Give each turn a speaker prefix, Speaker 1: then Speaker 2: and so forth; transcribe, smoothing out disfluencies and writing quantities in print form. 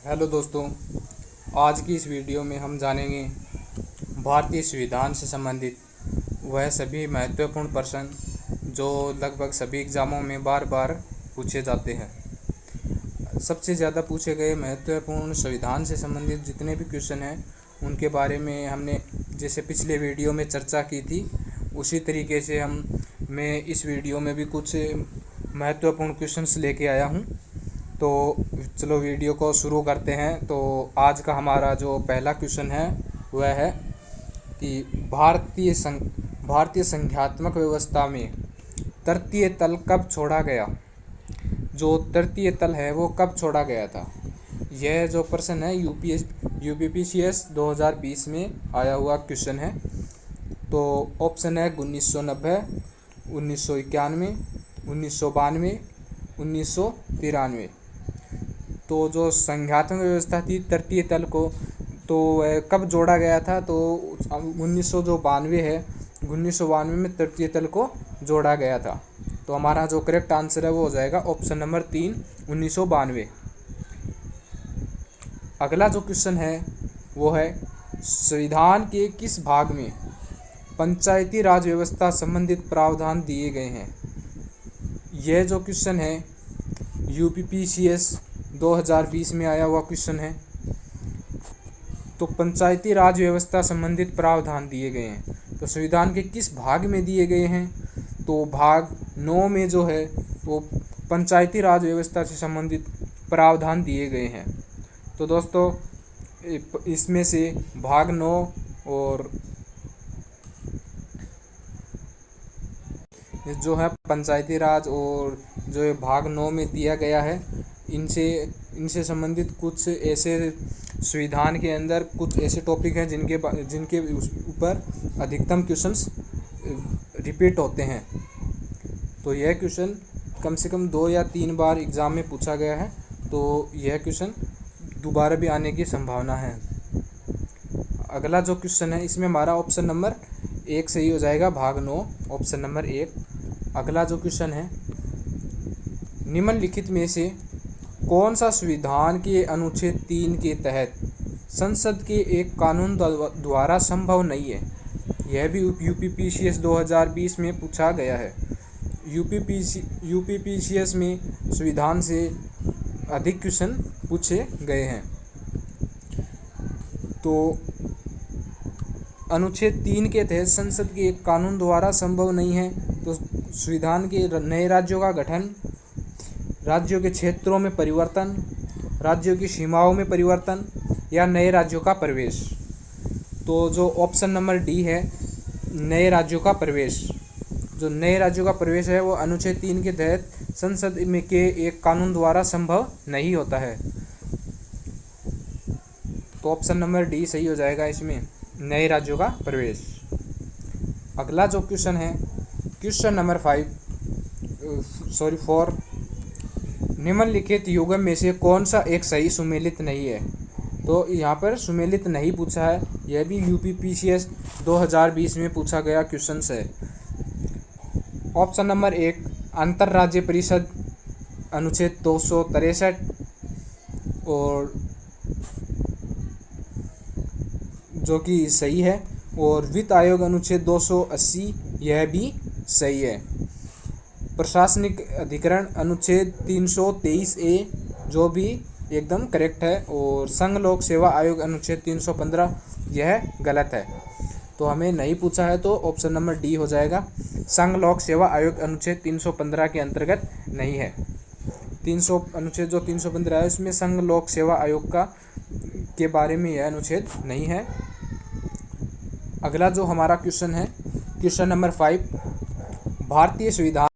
Speaker 1: Hello दोस्तों, आज की इस वीडियो में हम जानेंगे भारतीय संविधान से संबंधित वह सभी महत्वपूर्ण प्रश्न जो लगभग सभी एग्ज़ामों में बार बार पूछे जाते हैं। सबसे ज़्यादा पूछे गए महत्वपूर्ण संविधान से संबंधित जितने भी क्वेश्चन हैं उनके बारे में हमने जैसे पिछले वीडियो में चर्चा की थी, उसी तरीके से मैं इस वीडियो में भी कुछ महत्वपूर्ण क्वेश्चंस लेके आया हूँ। तो चलो वीडियो को शुरू करते हैं। तो आज का हमारा जो पहला क्वेश्चन है वह है कि भारतीय संख्यात्मक व्यवस्था में तृतीय तल कब छोड़ा गया। जो तृतीय तल है वो कब छोड़ा गया था। यह जो प्रश्न है यूपीपीसीएस 2020 में आया हुआ क्वेश्चन है। तो ऑप्शन है 1990, 1991, 1992, 1993। तो जो संख्यात्मक व्यवस्था थी तृतीय तल को तो कब जोड़ा गया था, तो 1992 में तृतीय तल को जोड़ा गया था। तो हमारा जो करेक्ट आंसर है वो हो जाएगा ऑप्शन नंबर 3, 1992। अगला जो क्वेश्चन है वो है संविधान के किस भाग में पंचायती राज व्यवस्था संबंधित प्रावधान दिए गए हैं। यह जो क्वेश्चन है यूपीपीसीएस 2020 में आया हुआ क्वेश्चन है। तो पंचायती राज व्यवस्था संबंधित प्रावधान दिए गए हैं तो संविधान के किस भाग में दिए गए हैं, तो भाग 9 में जो है वो पंचायती राज व्यवस्था से संबंधित प्रावधान दिए गए हैं। तो दोस्तों इसमें से भाग 9 और जो है पंचायती राज और जो भाग 9 में दिया गया है इनसे संबंधित कुछ ऐसे संविधान के अंदर कुछ ऐसे टॉपिक हैं जिनके ऊपर अधिकतम क्वेश्चंस रिपीट होते हैं। तो यह क्वेश्चन कम से कम 2 या 3 बार एग्ज़ाम में पूछा गया है, तो यह क्वेश्चन दोबारा भी आने की संभावना है। अगला जो क्वेश्चन है इसमें हमारा ऑप्शन नंबर 1 सही हो जाएगा, भाग 9 ऑप्शन नंबर 1। अगला जो क्वेश्चन है निम्नलिखित में से कौन सा संविधान के अनुच्छेद 3 के तहत संसद के एक कानून द्वारा संभव नहीं है। यह भी यूपीपीसीएस 2020 में पूछा गया है। यूपीपीसीएस में संविधान से अधिक क्वेश्चन पूछे गए हैं। तो अनुच्छेद 3 के तहत संसद के एक कानून द्वारा संभव नहीं है तो संविधान के नए राज्यों का गठन, राज्यों के क्षेत्रों में परिवर्तन, राज्यों की सीमाओं में परिवर्तन या नए राज्यों का प्रवेश। तो जो ऑप्शन नंबर डी है नए राज्यों का प्रवेश, जो नए राज्यों का प्रवेश है वो अनुच्छेद 3 के तहत संसद में के एक कानून द्वारा संभव नहीं होता है। तो ऑप्शन नंबर डी सही हो जाएगा इसमें, नए राज्यों का प्रवेश। अगला जो क्वेश्चन है क्वेश्चन नंबर 4, निम्नलिखित युग्म में से कौन सा एक सही सुमेलित नहीं है। तो यहाँ पर सुमेलित नहीं पूछा है, यह भी यूपीपीसीएस 2020 में पूछा गया क्वेश्चन है। ऑप्शन नंबर 1 अंतर्राज्य परिषद अनुच्छेद 263 और जो कि सही है, और वित्त आयोग अनुच्छेद 280 यह भी सही है। प्रशासनिक अधिकरण अनुच्छेद 323A जो भी एकदम करेक्ट है, और संघ लोक सेवा आयोग अनुच्छेद 315 यह गलत है। तो हमें नहीं पूछा है तो ऑप्शन नंबर डी हो जाएगा, संघ लोक सेवा आयोग अनुच्छेद 315 के अंतर्गत नहीं है। अनुच्छेद जो 315 है उसमें संघ लोक सेवा आयोग के बारे में यह अनुच्छेद नहीं है। अगला जो हमारा क्वेश्चन है क्वेश्चन नंबर 5, भारतीय संविधान